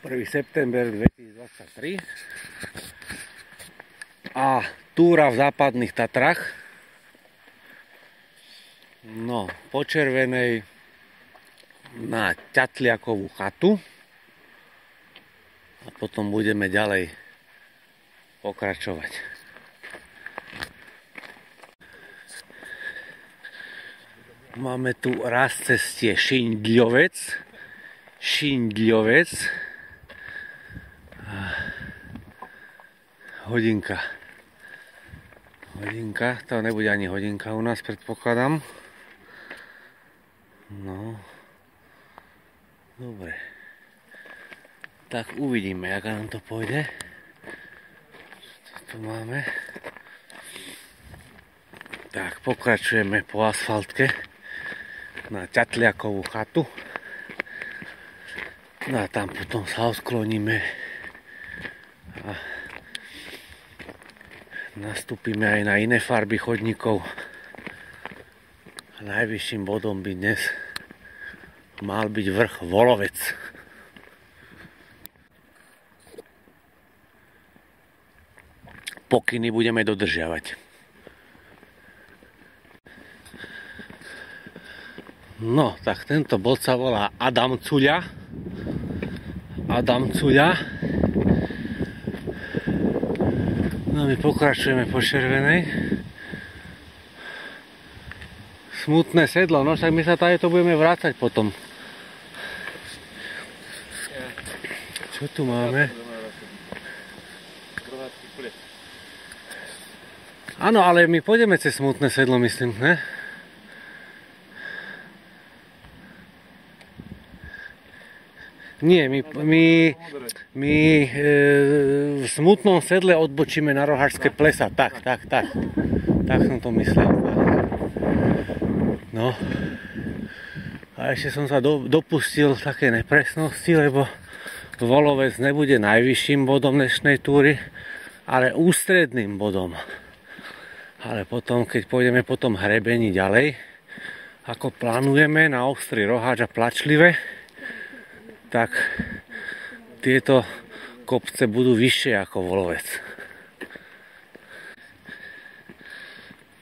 1. september 2023 a túra v západných Tatrách. No, po Červenej na Ťatliakovú chatu a potom budeme ďalej pokračovať. Máme tu raz cestie Šindľovec. Hodinka, to nebude ani hodinka u nás, predpokladám. No, dobre. Tak uvidíme, ako nám to pôjde. Čo tu máme? Tak, pokračujeme po asfaltke na Ťatliakovú chatu. No a tam potom sa oskloníme a nastúpime aj na iné farby chodníkov. Najvyšším bodom by dnes mal byť vrch Volovec. Pokyny budeme dodržiavať. No, tak tento bod sa volá Adamcuľa. No, my pokračujeme po Červenej. Smutné sedlo, no však my sa tady to budeme vrácať potom. Čo tu máme? Áno, ale my pôjdeme cez smutné sedlo, myslím, ne? Nie, my v smutnom sedle odbočíme na Roháčske plesa. Tak. Tak som to myslel. No. A ešte som sa dopustil také nepresnosti, lebo Volovec nebude najvyšším bodom dnešnej túry, ale ústredným bodom. Ale potom, keď pôjdeme po tom hrebení ďalej, ako plánujeme na Ostrý Roháč a Plačlive, tak tieto kopce budú vyššie ako Volovec.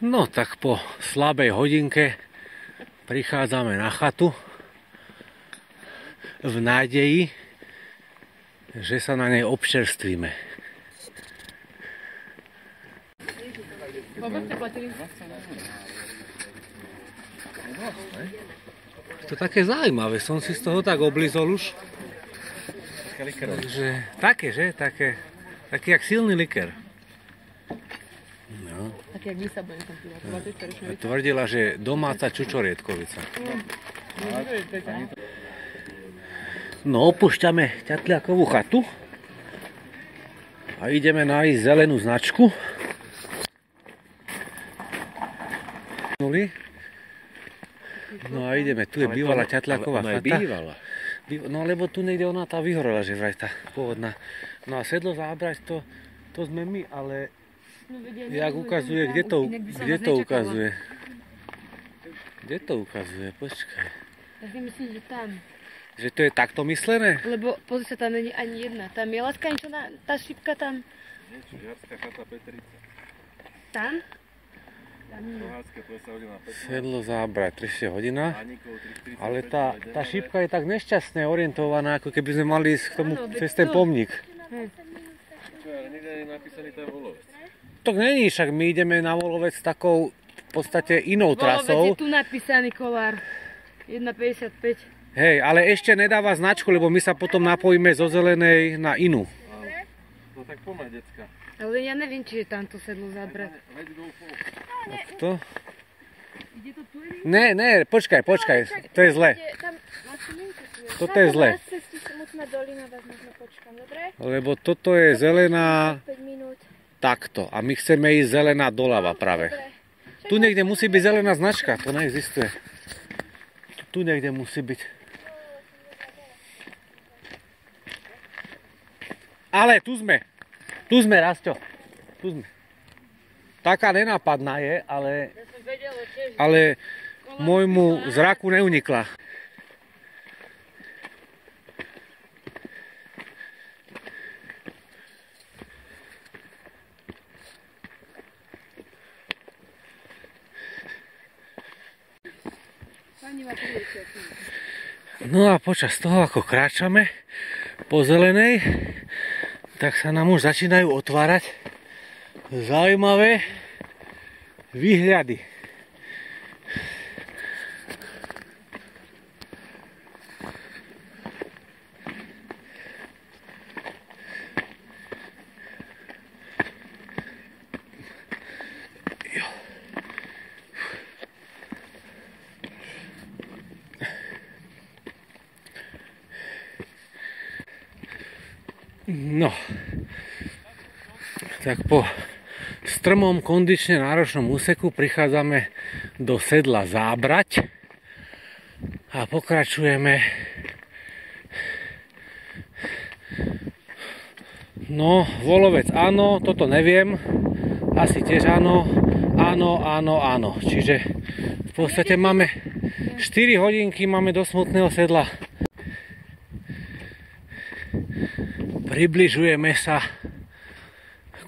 No tak po slabej hodinke prichádzame na chatu v nádeji, že sa na nej občerstvíme. To je také zaujímavé, som si z toho tak oblizol už. Také, že? Taký jak silný liker. No. Taký jak Lisabon som pila. Tvrdila, že domáca čučoriedkovica. No, opúšťame Ťatliakovú chatu a ideme nájsť zelenú značku. No a ideme, tu je bývalá Ťatliaková chata. No lebo tu niekde ona tá vyhorela, že vraj tá pôvodná. No a sedlo zábrať to sme my, ale jak ukazuje, kde to ukazuje? Kde to ukazuje? Počkaj. Ja si myslím, že tam. Že to je takto myslené? Lebo pozri sa, tam není ani jedna. Tam je láska niečo, tá šipka tam. Žiarská chata Petrica. Tam? Sedlo zábrať 3 hodina, ale tá šípka je tak nešťastne orientovaná, ako keby sme mali ísť k tomu cez ten pomník. Nikde je napísaný ten Volovec. To není, však my ideme na Volovec takou v podstate inou trasou. Volovec je tu napísaný, Kolár. 1,55. Hej, ale ešte nedáva značku, lebo my sa potom napojíme zo zelenej na inú. No tak poďme, decka. Ale ja neviem, či je tamto sedlo zábrať. To? Ne, počkaj, to je zle. Toto je zle. Lebo toto je zelená takto a my chceme ísť zelená doľava práve. Tu niekde musí byť zelená značka, to neexistuje. Tu niekde musí byť. Ale tu sme, Rasťo, tu sme. Taká nenápadná je, ale môjmu zraku neunikla. No a počas toho, ako kráčame po zelenej, tak sa nám už začínajú otvárať zaujímavé výhľady. No, tak po strmom, kondične náročnom úseku prichádzame do sedla Zábrať a pokračujeme. No, Volovec áno, toto neviem, asi tiež áno, áno. Čiže v podstate máme 4 hodinky, máme do Smutného sedla. Približujeme sa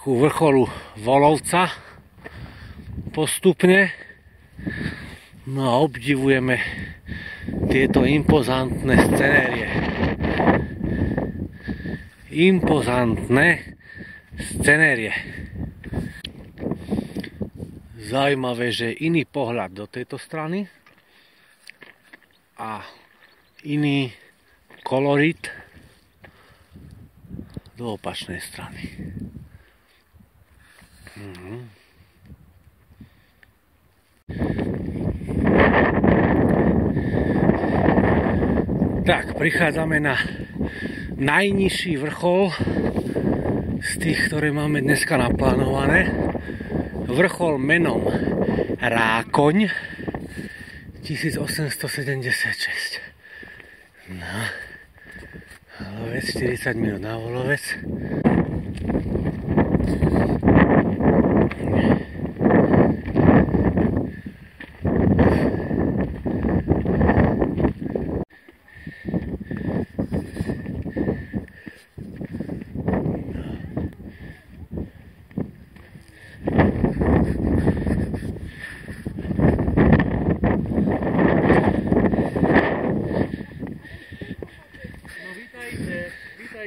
ku vrcholu Volovca postupne. No a obdivujeme tieto impozantné scenérie. Zaujímavé, že iný pohľad do tejto strany a iný kolorit do opačnej strany. Tak, prichádzame na najnižší vrchol z tých, ktoré máme dneska naplánované. Vrchol menom Rákoň 1876. No. Volovec, 40 minút na Volovec.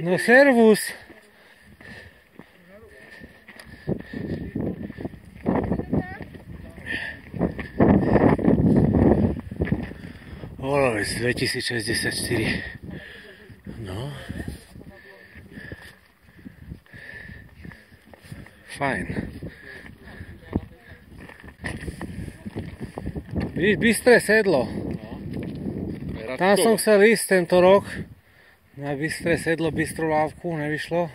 No servus. Volovec 2064. No. Fajn. Bystré sedlo. Tam som chcel ísť tento rok. Na Bystré sedlo, Bystrú lávku, nevyšlo.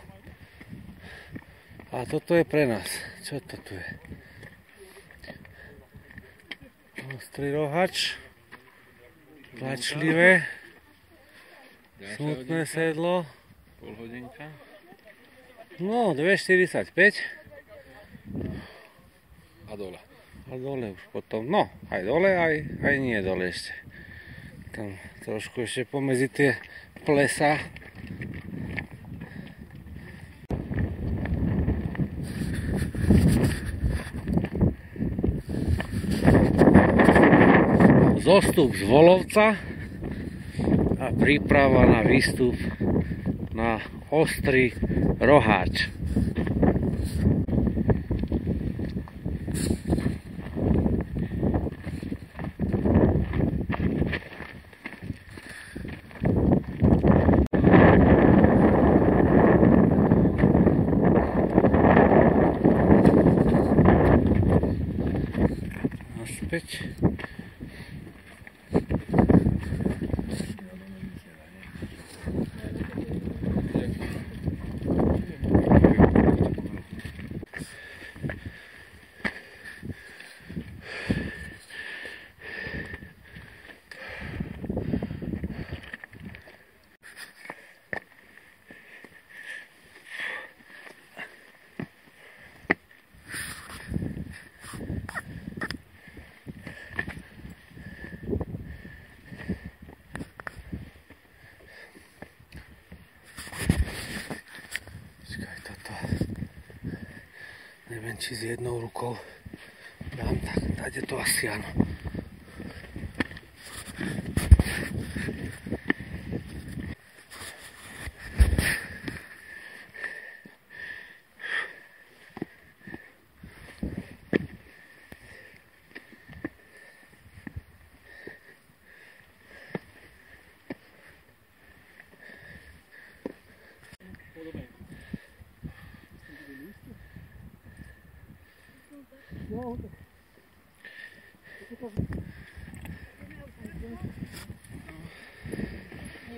A toto je pre nás. Čo to tu je? Ostrý rohač. Plačlivé. Smutné sedlo. Pol hodinka. No, 2,45. A dole. A dole už potom. No, aj dole, aj nie dole ešte. Tam trošku ešte pomedzi tie plesa. Zostup z Volovca a príprava na výstup na Ostrý roháč. Naspäť. Neviem, či s jednou rukou dám tak, tady to asi áno.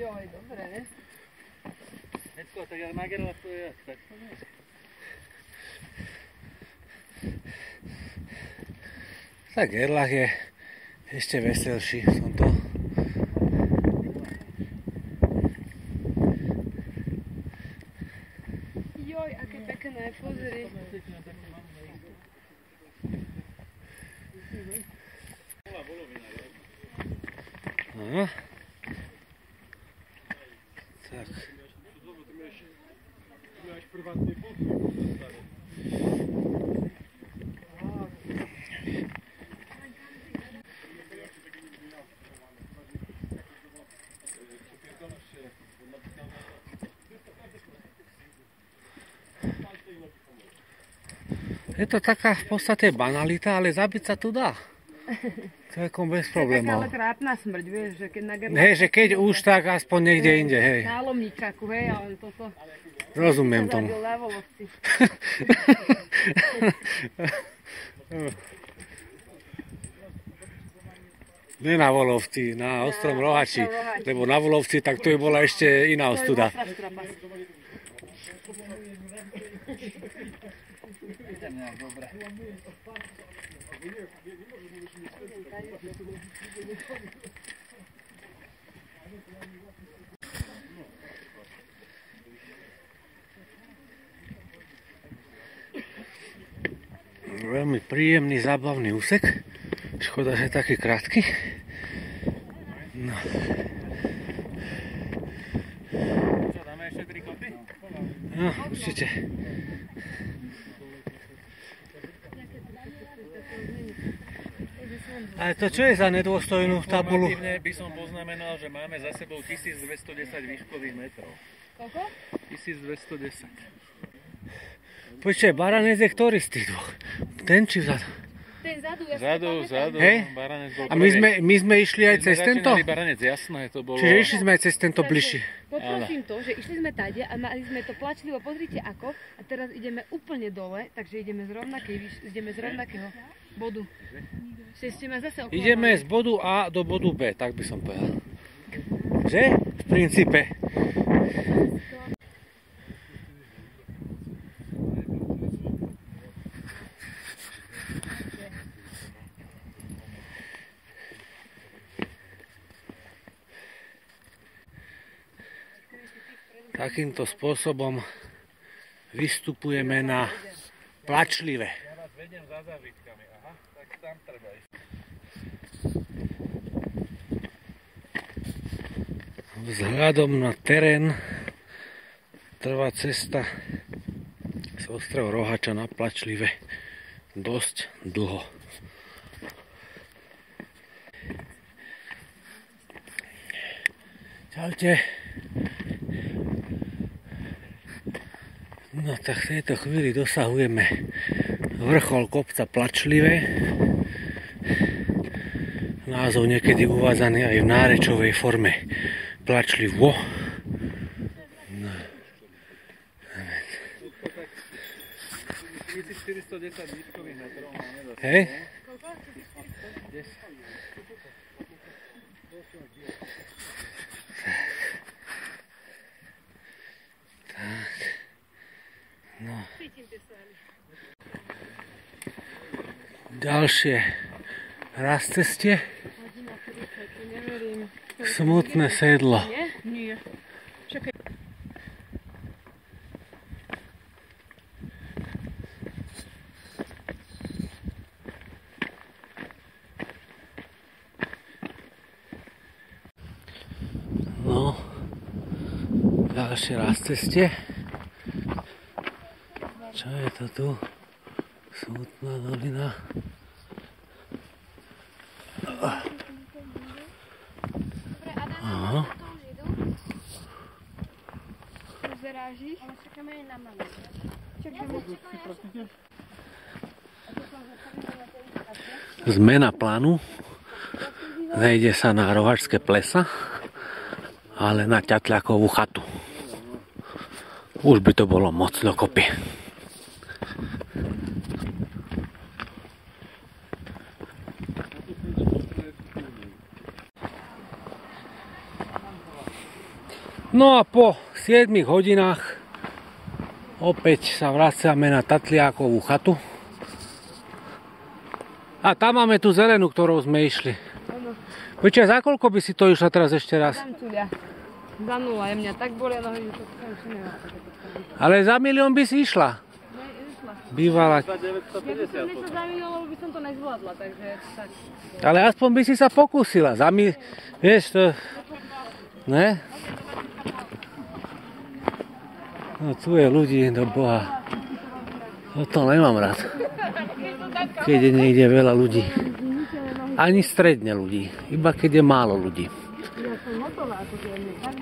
Joj, dobre, ne? Hecko, tak jak na Gerlach to je, tak to nie. Tak Gerlach je ešte veselší v tomto. Joj, aké pekné, pozri. Aha. Tak. Máš privátny pokoj. Je to taká v podstate banalita, ale zabiť sa tu dá. Celkom bez To je taká problémov. ale trápna smrť, vieš, že keď na Hej, že keď už tak aspoň niekde inde, hej. Na lomničaku, hej, ale toto Rozumiem sa tomu. zabil na volovci. Nie na Volovci, na Ostrom Rohači. Lebo na Volovci, tak to by bola ešte iná ostuda. Veľmi príjemný, zábavný úsek. Škoda, že je taký krátky. No. Čo, dáme ešte 3 kopy? No, určite. Ale to čo je za nedôstojnú tabulu? Informatívne by som poznamenal, že máme za sebou 1210 výškových metrov. Koľko? 1210. Počkaj, Baranec je ktorý z tých dvoch? Ten či vzadu? Ten zadu, ja si to Zadu, pamätám. Hej? Baranec bol A my sme išli aj cez tento? Baranec, jasné, to bolo... Čiže išli sme aj cez tento bližšie. Poprosím to, že išli sme tade a mali sme to plačlivo, pozrite ako, a teraz ideme úplne dole, takže ideme z rovnakého bodu. Ste ma zase oklamali. Ideme z bodu A do bodu B, tak by som povedal. Že? V princípe. Takýmto spôsobom vystupujeme na Plačlive. Ja vás vediem za zážitkami, aha, tak tam treba ísť. Vzhľadom na terén trvá cesta z ostrova Rohača na Plačlive dosť dlho. Čaute. No tak v tejto chvíli dosahujeme vrchol kopca Plačlive. Názov niekedy uvádzaný aj v nárečovej forme Plačlivo. No. 1410 výškových metrov máme za sebou. Hej? Tak. No. Ďalšie raz ceste. Smutné sedlo. Nie. Čakaj. No. Ďalšie raz ceste. Čo je to tu? Smutná dolina. Aha. Zarážíš? Ale čakáme aj na mamу. Zmena plánu. Nejde sa na Rohačské plesa, ale na Ťatľakovú chatu. Už by to bolo moc dokopy. No a po 7 hodinách opäť sa vraciame na Tatliákovú chatu. A tam máme tú zelenú, ktorou sme išli. Počkaj, za koľko by si to išla teraz ešte raz? Za 0, mňa tak bolia nohy, že to už nemá. Ale za 1 milión by si išla. Bývala. Ja by som nešla za milión, lebo by som to nezvládla, takže tak. Ale aspoň by si sa pokúsila. Vieš to... Ne? No tu je ľudí, do Boha. To nemám rád. Keď je niekde veľa ľudí. Ani stredne ľudí. Iba keď je málo ľudí. Ja som hotová, akože mne tak